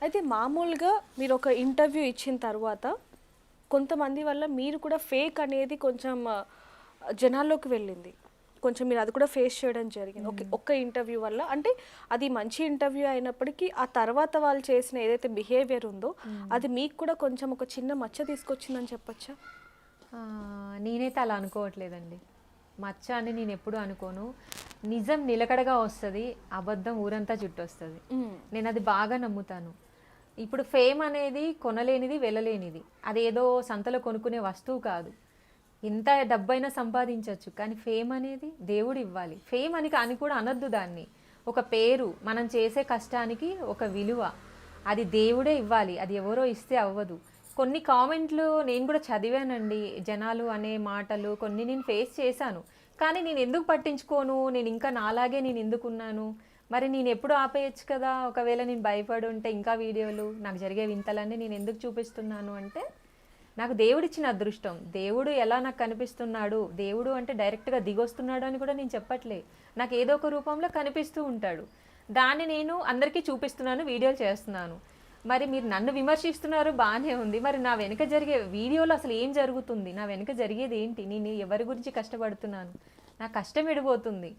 అయితే మామూలుగా మీరు ఒక ఇంటర్వ్యూ ఇచ్చిన తర్వాత కొంతమంది వల్ల మీరు కూడా ఫేక్ అనేది కొంచెం జనాల్లోకి వెళ్ళింది. కొంచెం మీరు అది కూడా ఫేస్ చేయడం జరిగింది. ఓకే. ఒక్క ఇంటర్వ్యూ వల్ల అంటే అది మంచి ఇంటర్వ్యూ అయినప్పటికీ ఆ తర్వాత వాళ్ళు చేసిన ఏదైతే బిహేవియర్ ఉందో అది మీకు కూడా కొంచెం ఒక చిన్న మచ్చ తీసుకొచ్చిందని చెప్పొచ్చా? నేనైతే అలా అనుకోవట్లేదండి. మచ్చ అని నేను ఎప్పుడు అనుకోను. నిజం నిలకడగా వస్తుంది, అబద్ధం ఊరంతా చుట్టొస్తుంది. నేను అది బాగా నమ్ముతాను. ఇప్పుడు ఫేమ్ అనేది కొనలేనిది, వెళ్ళలేనిది. అదేదో సంతలో కొనుక్కునే వస్తువు కాదు. ఎంత డబ్బైనా సంపాదించవచ్చు, కానీ ఫేమ్ అనేది దేవుడు ఇవ్వాలి. ఫేమ్ అని కూడా అనొద్దు దాన్ని. ఒక పేరు, మనం చేసే కష్టానికి ఒక విలువ, అది దేవుడే ఇవ్వాలి. అది ఎవరో ఇస్తే అవ్వదు. కొన్ని కామెంట్లు నేను కూడా చదివానండి. జనాలు అనే మాటలు కొన్ని నేను ఫేస్ చేశాను. కానీ నేను ఎందుకు పట్టించుకోను, నేను ఇంకా నాలాగే నేను ఎందుకున్నాను. మరి నేను ఎప్పుడు ఆపేయచ్చు కదా. ఒకవేళ నేను భయపడి ఉంటే ఇంకా వీడియోలు నాకు జరిగే వింతలన్నీ నేను ఎందుకు చూపిస్తున్నాను అంటే, నాకు దేవుడిచ్చిన అదృష్టం. దేవుడు ఎలా నాకు కనిపిస్తున్నాడు, దేవుడు అంటే డైరెక్ట్గా దిగొస్తున్నాడు అని కూడా నేను చెప్పట్లే. నాకు ఏదో ఒక రూపంలో కనిపిస్తూ ఉంటాడు. దాన్ని నేను అందరికీ చూపిస్తున్నాను, వీడియోలు చేస్తున్నాను. మరి మీరు నన్ను విమర్శిస్తున్నారు, బాగానే ఉంది. మరి నా వెనుక జరిగే వీడియోలో అసలు ఏం జరుగుతుంది, నా వెనుక జరిగేది ఏంటి, నేను ఎవరి గురించి కష్టపడుతున్నాను, నా కష్టం ఎడిపోతుంది.